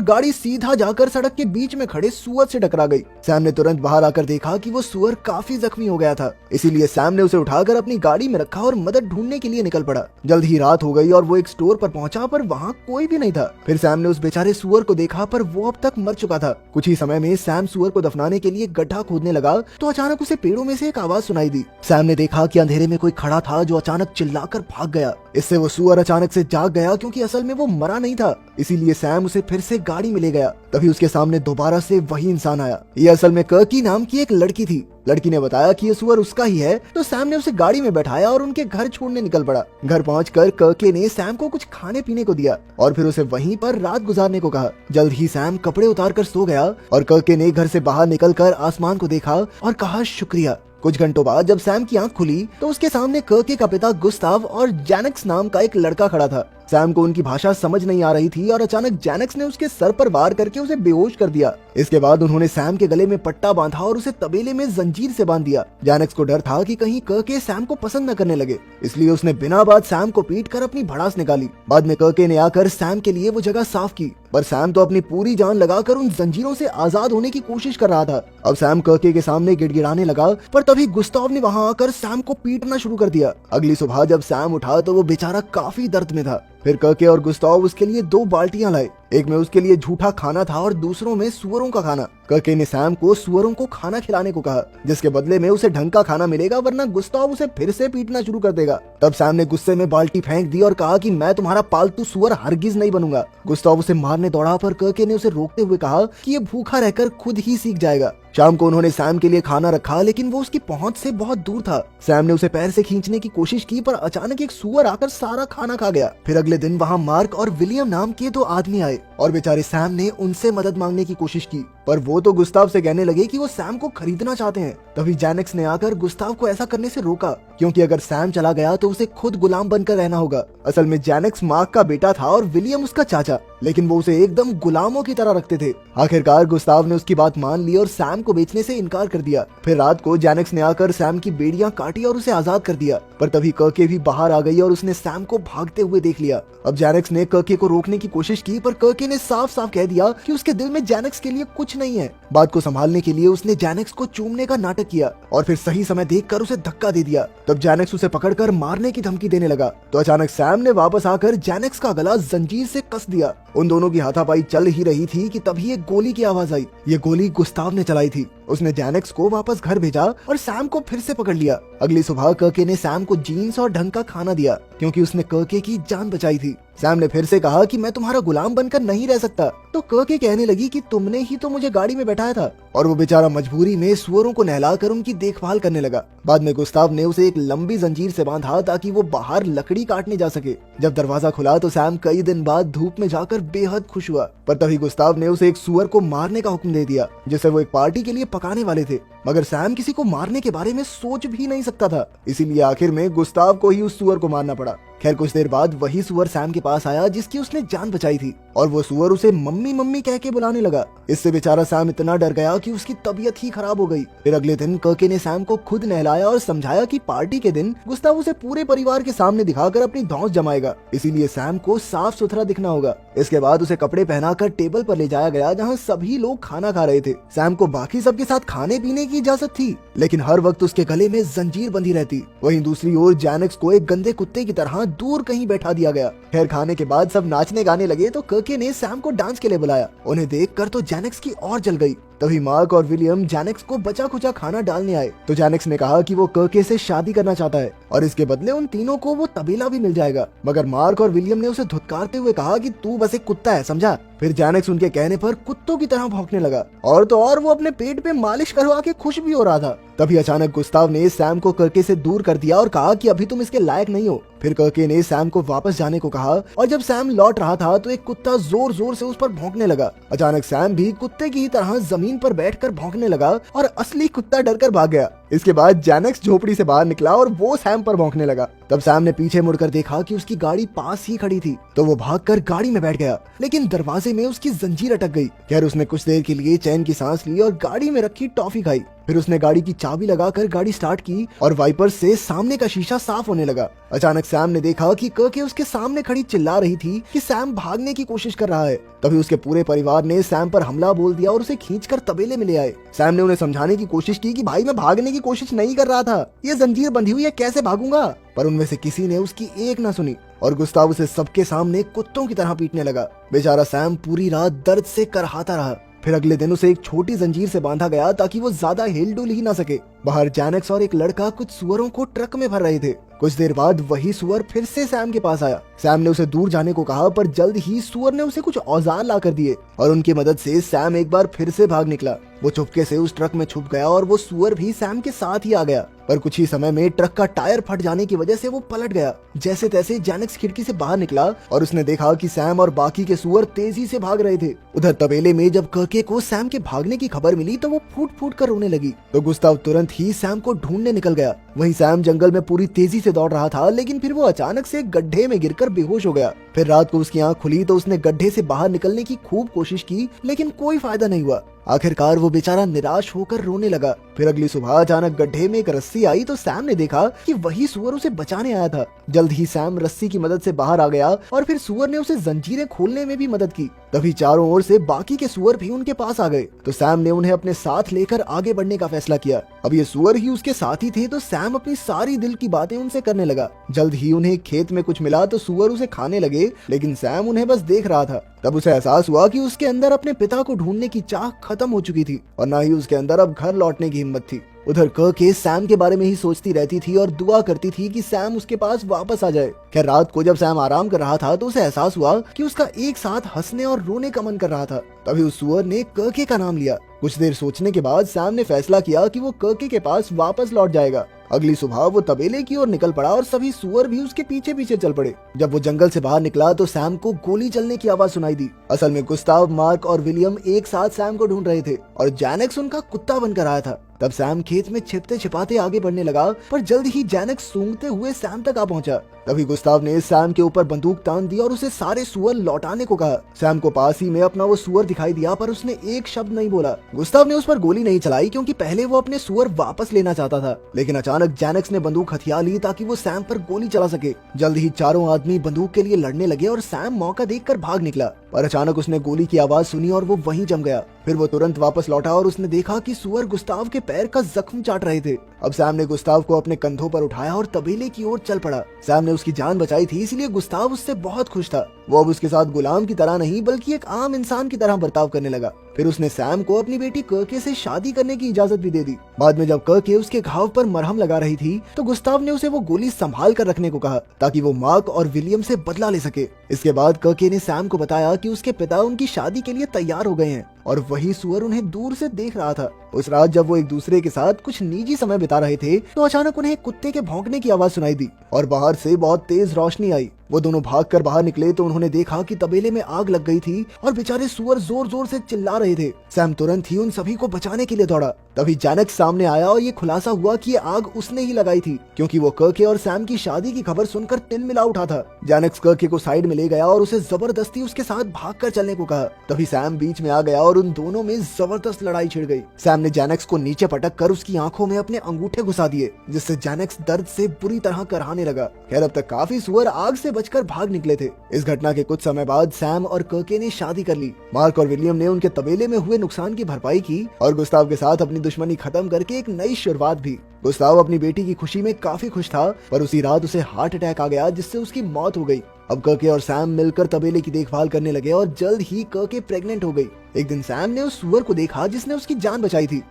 गाड़ी सीधा जाकर सड़क के बीच में खड़े सुअर से टकरा गई। सैम ने तुरंत बाहर आकर देखा कि वो सुअर काफी जख्मी हो गया था, इसीलिए सैम ने उसे उठाकर अपनी गाड़ी में रखा और मदद ढूंढने के लिए निकल पड़ा। जल्द ही रात हो गई और वो एक स्टोर पर पहुंचा, पर वहाँ कोई भी नहीं था। फिर सैम ने उस बेचारे सुअर को देखा, पर वो अब तक मर चुका था। कुछ ही समय में सैम सुअर को दफनाने के लिए गड्ढा खोदने लगा तो अचानक उसे पेड़ों में से एक आवाज सुनाई दी। सैम ने देखा कि अंधेरे में कोई खड़ा था जो अचानक चिल्लाकर भाग गया। इससे वो सुअर अचानक से जाग गया, क्योंकि असल में वो मरा नहीं था। इसीलिए सैम उसे फिर से गाड़ी में ले गया। तभी उसके सामने दोबारा से वही इंसान आया। ये असल में कर्की नाम की एक लड़की थी। लड़की ने बताया कि ये सुअर उसका ही है, तो सैम ने उसे गाड़ी में बैठाया और उनके घर छोड़ने निकल पड़ा। घर पहुंचकर कर्के ने सैम को कुछ खाने पीने को दिया और फिर उसे वहीं पर रात गुजारने को कहा। जल्द ही सैम कपड़े उतारकर सो गया और कर्के ने घर से बाहर निकलकर आसमान को देखा और कहा शुक्रिया। कुछ घंटों बाद जब सैम की आंख खुली तो उसके सामने कर्के का पिता गुस्ताव और जैनेक्स नाम का एक लड़का खड़ा था। सैम को उनकी भाषा समझ नहीं आ रही थी और अचानक जैनेक्स ने उसके सर पर वार करके उसे बेहोश कर दिया। इसके बाद उन्होंने सैम के गले में पट्टा बांधा और उसे तबेले में जंजीर से बांध दिया। जैनेक्स को डर था कि कहीं कर्के सैम को पसंद न करने लगे, इसलिए उसने बिना बात सैम को पीट कर अपनी भड़ास निकाली। बाद में कर्के ने आकर सैम के लिए वो जगह साफ की, पर सैम तो अपनी पूरी जान लगाकर उन जंजीरों से आजाद होने की कोशिश कर रहा था। अब सैम कर्के के सामने गिड़गिड़ाने लगा, पर तभी गुस्ताव ने वहाँ आकर सैम को पीटना शुरू कर दिया। अगली सुबह जब सैम उठा तो वो बेचारा काफी दर्द में था। फिर कर्के और गुस्ताव उसके लिए 2 बाल्टियां लाए। एक में उसके लिए झूठा खाना था और दूसरों में सुअरों का खाना। कर्के ने सैम को सुअरों को खाना खिलाने को कहा, जिसके बदले में उसे ढंग का खाना मिलेगा, वरना गुस्ताव उसे फिर से पीटना शुरू कर देगा। तब सैम ने गुस्से में बाल्टी फेंक दी और कहा कि मैं तुम्हारा पालतू सुअर हरगिज नहीं बनूंगा। गुस्ताव उसे मारने दौड़ा, पर कर्के ने उसे रोकते हुए कहा कि ये भूखा रहकर खुद ही सीख जाएगा। शाम को उन्होंने सैम के लिए खाना रखा, लेकिन वो उसकी पहुंच से बहुत दूर था। सैम ने उसे पैर से खींचने की कोशिश की, पर अचानक एक सुअर आकर सारा खाना खा गया। फिर अगले दिन वहाँ मार्क और विलियम नाम के 2 आदमी आए और बेचारे सैम ने उनसे मदद मांगने की कोशिश की, पर वो तो गुस्ताव से कहने लगे कि वो सैम को खरीदना चाहते हैं। तभी जैनेक्स ने आकर गुस्ताव को ऐसा करने से रोका, क्योंकि अगर सैम चला गया तो उसे खुद गुलाम बनकर रहना होगा। असल में जैनेक्स मार्क का बेटा था और विलियम उसका चाचा, लेकिन वो उसे एकदम गुलामों की तरह रखते थे। आखिरकार गुस्ताव ने उसकी बात मान ली और सैम को बेचने से इनकार कर दिया। फिर रात को जैनेक्स ने आकर सैम की बेड़ियां काटी और उसे आजाद कर दिया, पर तभी कर्के भी बाहर आ गई और उसने सैम को भागते हुए देख लिया। अब जैनेक्स ने कर्के को रोकने की कोशिश की, पर कर्के ने साफ साफ कह दिया कि उसके दिल में जैनेक्स के लिए कुछ नहीं है। बात को संभालने के लिए उसने जैनेक्स को चूमने का नाटक किया और फिर सही समय देखकर उसे धक्का दे दिया। तब जैनेक्स उसे पकड़कर मारने की धमकी देने लगा, तो अचानक सैम ने वापस आकर जैनेक्स का गला जंजीर से कस दिया। उन दोनों की हाथापाई चल ही रही थी कि तभी एक गोली की आवाज आई। ये गोली गुस्ताव ने चलाई थी। उसने जैनेक्स को वापस घर भेजा और सैम को फिर से पकड़ लिया। अगली सुबह कर्के ने सैम को जीन्स और ढंग का खाना दिया, क्योंकि उसने कर्के की जान बचाई थी। सैम ने फिर से कहा कि मैं तुम्हारा गुलाम बनकर नहीं रह सकता, तो कर्के कहने लगी कि तुमने ही तो मुझे गाड़ी में बैठाया था, और वो बेचारा मजबूरी में सुअरों को नहलाकर उनकी देखभाल करने लगा। बाद में गुस्ताव ने उसे एक लंबी जंजीर से बांधा ताकि वो बाहर लकड़ी काटने जा सके। जब दरवाजा खुला तो सैम कई दिन बाद धूप में जाकर बेहद खुश हुआ, पर तभी गुस्ताव ने उसे एक सुअर को मारने का हुक्म दे दिया, जिसे वो एक पार्टी के लिए पकाने वाले थे। मगर सैम किसी को मारने के बारे में सोच भी नहीं सकता था, इसीलिए आखिर में गुस्ताव को ही उस सुअर को मारना पड़ा। खैर कुछ देर बाद वही सुअर सैम के पास आया जिसकी उसने जान बचाई थी, और वो सुअर उसे मम्मी मम्मी कह के बुलाने लगा। इससे बेचारा सैम इतना डर गया कि उसकी तबीयत ही खराब हो गई। फिर अगले दिन कर्के ने सैम को खुद नहलाया और समझाया कि पार्टी के दिन गुस्ताव उसे पूरे परिवार के सामने दिखाकर अपनी धौंस जमाएगा, इसीलिए सैम को साफ सुथरा दिखना होगा। इसके बाद उसे कपड़े पहनाकर टेबल पर ले जाया गया जहाँ सभी लोग खाना खा रहे थे। सैम को बाकी सबके साथ खाने पीने की इजाजत थी, लेकिन हर वक्त उसके गले में जंजीर बंधी रहती। वहीं दूसरी ओर जैनेक्स को एक गंदे कुत्ते की तरह दूर कहीं बैठा दिया गया। खैर खाने के बाद सब नाचने गाने लगे तो कर्के ने सैम को डांस के लिए बुलाया। उन्हें देखकर तो जैनेक्स की और जल गई। तभी मार्क और विलियम जैनेक्स को बचा खुचा खाना डालने आए, तो जैनेक्स ने कहा कि वो कर्के से शादी करना चाहता है और इसके बदले उन तीनों को वो तबेला भी मिल जाएगा। मगर मार्क और विलियम ने उसे धुतकारते हुए कहा कि तू बस एक कुत्ता है, समझा। फिर जैनेक्स उनके कहने पर कुत्तों की तरह भौंकने लगा, और तो और वो अपने पेट पे मालिश करवा के खुश भी हो रहा था। तभी अचानक गुस्ताव ने सैम को कर्के से दूर कर दिया और कहा कि अभी तुम इसके लायक नहीं हो। फिर कर्के ने सैम को वापस जाने को कहा, और जब सैम लौट रहा था तो एक कुत्ता जोर जोर से उस पर भौंकने लगा। अचानक सैम भी कुत्ते की तरह जमीन पर बैठकर भौंकने लगा और असली कुत्ता डरकर भाग गया। इसके बाद जैनेक्स झोपड़ी से बाहर निकला और वो सैम पर भौंकने लगा। तब सैम ने पीछे मुड़कर देखा कि उसकी गाड़ी पास ही खड़ी थी, तो वो भागकर गाड़ी में बैठ गया, लेकिन दरवाजे में उसकी जंजीर अटक गई। खैर उसने कुछ देर के लिए चैन की सांस ली और गाड़ी में रखी टॉफी खाई। फिर उसने गाड़ी की चाबी लगाकर गाड़ी स्टार्ट की और वाइपर से सामने का शीशा साफ होने लगा। अचानक सैम ने देखा कि कर्के उसके सामने खड़ी चिल्ला रही थी कि सैम भागने की कोशिश कर रहा है। तभी उसके पूरे परिवार ने सैम पर हमला बोल दिया और उसे खींचकर तबेले में ले आए। सैम ने उन्हें समझाने की कोशिश की कि भाई मैं भागने की कोशिश नहीं कर रहा था, ये जंजीर बंधी हुई है, कैसे भागूंगा। पर उनमें से किसी ने उसकी एक ना सुनी और गुस्ताव उसे सबके सामने कुत्तों की तरह पीटने लगा। बेचारा सैम पूरी रात दर्द से करहाता रहा। फिर अगले दिन उसे एक छोटी जंजीर से बांधा गया ताकि वो ज्यादा हिल डुल ही ना सके। बाहर जैनेक्स और एक लड़का कुछ सुअरों को ट्रक में भर रहे थे। कुछ देर बाद वही सुअर फिर से सैम के पास आया। सैम ने उसे दूर जाने को कहा, पर जल्द ही सुअर ने उसे कुछ औजार ला कर दिए और उनकी मदद से सैम एक बार फिर से भाग निकला। वो चुपके से उस ट्रक में छुप गया और वो सुअर भी सैम के साथ ही आ गया। पर कुछ ही समय में ट्रक का टायर फट जाने की वजह से वो पलट गया। जैसे तैसे जैनेक्स खिड़की से बाहर निकला और उसने देखा कि सैम और बाकी के सुअर तेजी से भाग रहे थे। उधर तबेले में जब कर्के को सैम के भागने की खबर मिली तो वो फूट फूट कर रोने लगी। तो गुस्ताव तुरंत ही सैम को ढूंढने निकल गया। वहीं सैम जंगल में पूरी तेजी से दौड़ रहा था, लेकिन फिर वो अचानक से एक गड्ढे में गिरकर बेहोश हो गया। फिर रात को उसकी आंख खुली तो उसने गड्ढे से बाहर निकलने की खूब कोशिश की, लेकिन कोई फायदा नहीं हुआ। आखिरकार वो बेचारा निराश होकर रोने लगा। फिर अगली सुबह अचानक गड्ढे में एक रस्सी आई तो सैम ने देखा कि वही सुअर उसे बचाने आया था। जल्द ही सैम रस्सी की मदद से बाहर आ गया और फिर सुअर ने उसे जंजीरें खोलने में भी मदद की। तभी चारों ओर से बाकी के सुअर भी उनके पास आ गए, तो सैम ने उन्हें अपने साथ लेकर आगे बढ़ने का फैसला किया। अब ये सुअर ही उसके साथी थे, तो सैम अपनी सारी दिल की बातें उनसे करने लगा। जल्द ही उन्हें खेत में कुछ मिला तो सुअर उसे खाने लगे, लेकिन सैम उन्हें बस देख रहा था। तब उसे एहसास हुआ कि उसके अंदर अपने पिता को ढूंढने की चाह खत्म हो चुकी थी और न ही उसके अंदर अब घर लौटने की हिम्मत थी। उधर कर्के सैम के बारे में ही सोचती रहती थी और दुआ करती थी कि सैम उसके पास वापस आ जाए। खैर रात को जब सैम आराम कर रहा था तो उसे एहसास हुआ कि उसका एक साथ हंसने और रोने का मन कर रहा था। तभी उस सुअर ने कर्के का नाम लिया। कुछ देर सोचने के बाद सैम ने फैसला किया कि वो कर्के के पास वापस लौट जाएगा। अगली सुबह वो तबेले की ओर निकल पड़ा और सभी सुअर भी उसके पीछे पीछे चल पड़े। जब वो जंगल से बाहर निकला तो सैम को गोली चलने की आवाज सुनाई दी। असल में गुस्ताव, मार्क और विलियम एक साथ सैम को ढूंढ रहे थे और जैनेक्स उनका कुत्ता बनकर आया था। तब सैम खेत में छिपते छिपाते आगे बढ़ने लगा, पर जल्द ही जैनेक्स सूंघते हुए सैम तक आ पहुंचा। तभी गुस्ताव ने सैम के ऊपर बंदूक तान दी और उसे सारे सुअर लौटाने को कहा। सैम को पास ही में अपना वो सुअर दिखाई दिया, पर उसने एक शब्द नहीं बोला। गुस्ताव ने उस पर गोली नहीं चलाई क्योंकि पहले वो अपने सुअर वापस लेना चाहता था, लेकिन अचानक जैनेक्स ने बंदूक हथिया ली ताकि वो सैम पर गोली चला सके। जल्द ही चारों आदमी बंदूक के लिए लड़ने लगे और सैम मौका देखकर भाग निकला, पर अचानक उसने गोली की आवाज सुनी और वो वहीं जम गया। फिर वो तुरंत वापस लौटा और उसने देखा कि सुअर गुस्ताव के पैर का जख्म चाट रहे थे। अब सैम ने गुस्ताव को अपने कंधों पर उठाया और तबेले की ओर चल पड़ा। सैम ने उसकी जान बचाई थी, इसलिए गुस्ताव उससे बहुत खुश था। वो अब उसके साथ गुलाम की तरह नहीं बल्कि एक आम इंसान की तरह बर्ताव करने लगा। फिर उसने सैम को अपनी बेटी कर्के से शादी करने की इजाजत भी दे दी। बाद में जब कर्के उसके घाव पर मरहम लगा रही थी तो गुस्ताव ने उसे वो गोली संभाल कर रखने को कहा ताकि वो मार्क और विलियम से बदला ले सके। इसके बाद कर्के ने सैम को बताया कि उसके पिता उनकी शादी के लिए तैयार हो गए हैं और वही सुअर उन्हें दूर से देख रहा था। उस रात जब वो एक दूसरे के साथ कुछ निजी समय बिता रहे थे तो अचानक उन्हें कुत्ते के भौंकने की आवाज सुनाई दी और बाहर से बहुत तेज रोशनी आई। वो दोनों भागकर बाहर निकले तो उन्होंने देखा कि तबेले में आग लग गई थी और बेचारे सुअर जोर जोर से चिल्ला रहे थे। सैम तुरंत ही उन सभी को बचाने के लिए दौड़ा। तभी जैनेक्स सामने आया और ये खुलासा हुआ कि ये आग उसने ही लगाई थी, क्योंकि वो कर्के और सैम की शादी की खबर सुनकर तिलमिला उठा था। जैनेक्स कर्के को साइड में ले गया और उसे जबरदस्ती उसके साथ भागकर चलने को कहा। तभी सैम बीच में आ गया और उन दोनों में जबरदस्त लड़ाई छिड़ गई। सैम ने जैनेक्स को नीचे पटक कर उसकी आंखों में अपने अंगूठे घुसा दिए, जिससे जैनेक्स दर्द से बुरी तरह कराहने लगा। खैर अब तक काफी सुअर आग से बचकर भाग निकले थे। इस घटना के कुछ समय बाद सैम और कर्के ने शादी कर ली। मार्क और विलियम ने उनके तबेले में हुए नुकसान की भरपाई की और गुस्ताव के साथ अपनी दुश्मनी खत्म करके एक नई शुरुआत भी। गुस्ताव अपनी बेटी की खुशी में काफी खुश था, पर उसी रात उसे हार्ट अटैक आ गया जिससे उसकी मौत हो गई। अब कर्के और सैम मिलकर तबेले की देखभाल करने लगे और जल्द ही कर्के प्रेग्नेंट हो गई। एक दिन सैम ने उस सुअर को देखा जिसने उसकी जान बचाई थी।